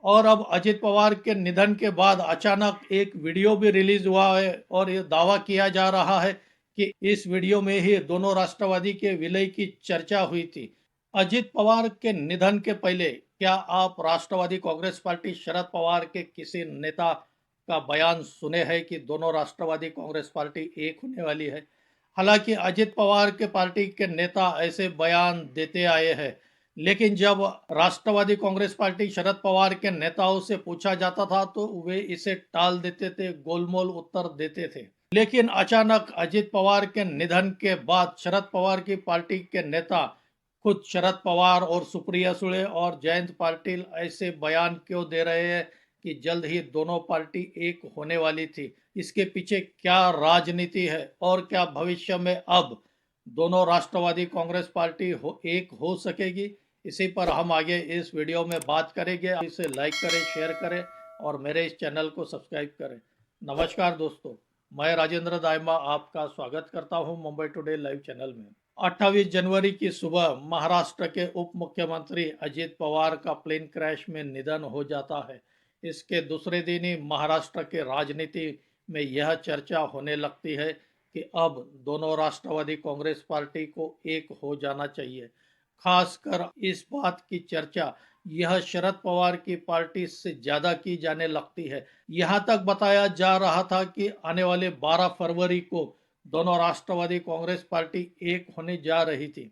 और अब अजित पवार के निधन के बाद अचानक एक वीडियो भी रिलीज हुआ है और ये दावा किया जा रहा है कि इस वीडियो में ही दोनों राष्ट्रवादी के विलय की चर्चा हुई थी। अजित पवार के निधन के पहले क्या आप राष्ट्रवादी कांग्रेस पार्टी शरद पवार के किसी नेता का बयान सुने हैं कि दोनों राष्ट्रवादी कांग्रेस पार्टी एक होने वाली है? हालांकि अजित पवार के पार्टी के नेता ऐसे बयान देते आए हैं, लेकिन जब राष्ट्रवादी कांग्रेस पार्टी शरद पवार के नेताओं से पूछा जाता था तो वे इसे टाल देते थे, गोलमोल उत्तर देते थे। लेकिन अचानक अजित पवार के निधन के बाद शरद पवार की पार्टी के नेता खुद शरद पवार और सुप्रिया सुळे और जयंत पाटिल ऐसे बयान क्यों दे रहे हैं कि जल्द ही दोनों पार्टी एक होने वाली थी? इसके पीछे क्या राजनीति है और क्या भविष्य में अब दोनों राष्ट्रवादी कांग्रेस पार्टी एक हो सकेगी? इसी पर हम आगे इस वीडियो में बात करेंगे। इसे लाइक करें, शेयर करें और मेरे इस चैनल को सब्सक्राइब करें। नमस्कार दोस्तों, मैं राजेंद्र दाइमा आपका स्वागत करता हूं मुंबई टुडे लाइव चैनल में। 28 जनवरी की सुबह महाराष्ट्र के उप मुख्यमंत्री अजित पवार का प्लेन क्रैश में निधन हो जाता है। इसके दूसरे दिन ही महाराष्ट्र के राजनीति में यह चर्चा होने लगती है कि अब दोनों राष्ट्रवादी कांग्रेस पार्टी को एक हो जाना चाहिए। खासकर इस बात की चर्चा यह शरद पवार की पार्टी से ज्यादा की जाने लगती है। यहाँ तक बताया जा रहा था कि आने वाले 12 फरवरी को दोनों राष्ट्रवादी कांग्रेस पार्टी एक होने जा रही थी।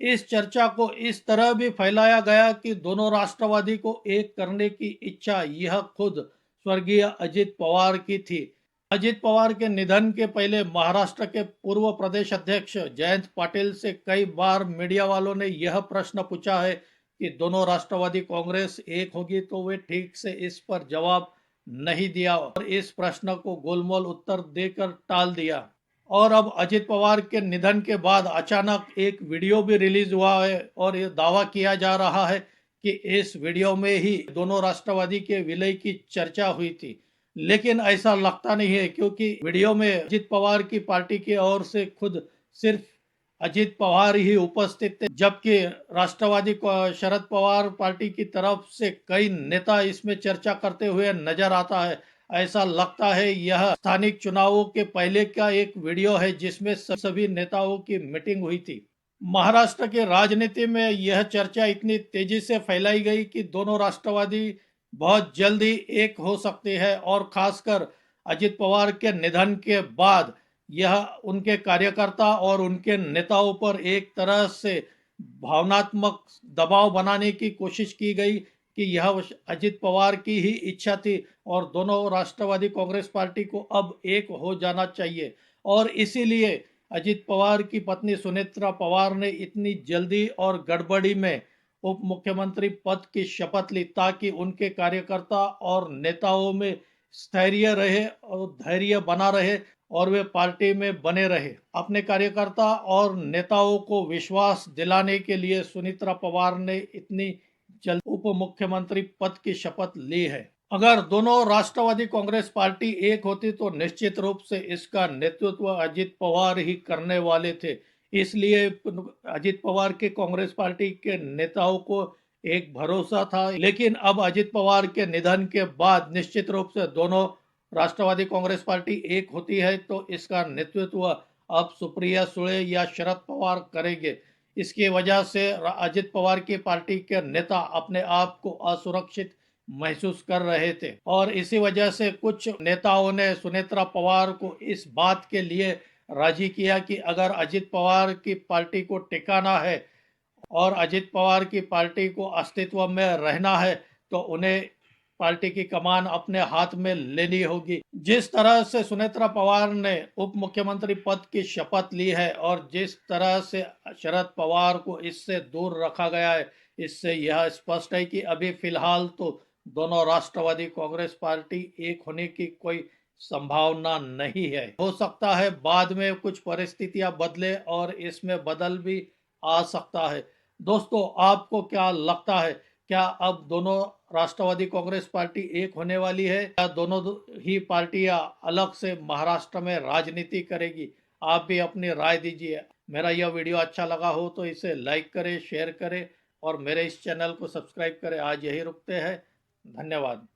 इस चर्चा को इस तरह भी फैलाया गया कि दोनों राष्ट्रवादी को एक करने की इच्छा यह खुद स्वर्गीय अजित पवार की थी। अजित पवार के निधन के पहले महाराष्ट्र के पूर्व प्रदेश अध्यक्ष जयंत पाटिल से कई बार मीडिया वालों ने यह प्रश्न पूछा है कि दोनों राष्ट्रवादी कांग्रेस एक होगी, तो वे ठीक से इस पर जवाब नहीं दिया और इस प्रश्न को गोलमोल उत्तर देकर टाल दिया। और अब अजित पवार के निधन के बाद अचानक एक वीडियो भी रिलीज हुआ है और ये दावा किया जा रहा है कि इस वीडियो में ही दोनों राष्ट्रवादी के विलय की चर्चा हुई थी। लेकिन ऐसा लगता नहीं है, क्योंकि वीडियो में अजित पवार की पार्टी की ओर से खुद सिर्फ अजित पवार ही उपस्थित थे, जबकि राष्ट्रवादी शरद पवार पार्टी की तरफ से कई नेता इसमें चर्चा करते हुए नजर आता है। ऐसा लगता है यह स्थानिक चुनावों के पहले का एक वीडियो है जिसमें सभी नेताओं की मीटिंग हुई थी। महाराष्ट्र के राजनीति में यह चर्चा इतनी तेजी से फैलाई गई कि दोनों राष्ट्रवादी बहुत जल्दी एक हो सकते हैं और खासकर अजित पवार के निधन के बाद यह उनके कार्यकर्ता और उनके नेताओं पर एक तरह से भावनात्मक दबाव बनाने की कोशिश की गई कि यह अजित पवार की ही इच्छा थी और दोनों राष्ट्रवादी कांग्रेस पार्टी को अब एक हो जाना चाहिए। और इसीलिए अजित पवार की पत्नी सुनेत्रा पवार ने इतनी जल्दी और गड़बड़ी में उप मुख्यमंत्री पद की शपथ ली ताकि उनके कार्यकर्ता और नेताओं में स्थैर्य रहे और धैर्य बना रहे और वे पार्टी में बने रहे। अपने कार्यकर्ता और नेताओं को विश्वास दिलाने के लिए सुनेत्रा पवार ने इतनी जल्द उप मुख्यमंत्री पद की शपथ ली है। अगर दोनों राष्ट्रवादी कांग्रेस पार्टी एक होती तो निश्चित रूप से इसका नेतृत्व अजित पवार ही करने वाले थे। इसलिए अजित पवार के कांग्रेस पार्टी के नेताओं को एक भरोसा था। लेकिन अब अजित पवार के निधन के बाद निश्चित रूप से दोनों राष्ट्रवादी कांग्रेस पार्टी एक होती है तो इसका नेतृत्व अब सुप्रिया सुळे या शरद पवार करेंगे। इसकी वजह से अजित पवार की पार्टी के नेता अपने आप को असुरक्षित महसूस कर रहे थे और इसी वजह से कुछ नेताओं ने सुनेत्रा पवार को इस बात के लिए राजी किया कि अगर अजित पवार की पार्टी को टिकाना है और अजित पवार की पार्टी को अस्तित्व में रहना है तो उन्हें पार्टी की कमान अपने हाथ में लेनी होगी। जिस तरह से सुनेत्रा पवार ने उप मुख्यमंत्री पद की शपथ ली है और जिस तरह से शरद पवार को इससे दूर रखा गया है, इससे यह स्पष्ट है कि अभी फिलहाल तो दोनों राष्ट्रवादी कांग्रेस पार्टी एक होने की कोई संभावना नहीं है। हो सकता है बाद में कुछ परिस्थितियां बदले और इसमें बदल भी आ सकता है। दोस्तों, आपको क्या लगता है? क्या अब दोनों राष्ट्रवादी कांग्रेस पार्टी एक होने वाली है या दोनों ही पार्टियां अलग से महाराष्ट्र में राजनीति करेगी? आप भी अपनी राय दीजिए। मेरा यह वीडियो अच्छा लगा हो तो इसे लाइक करें, शेयर करें और मेरे इस चैनल को सब्सक्राइब करें। आज यही रुकते हैं। धन्यवाद।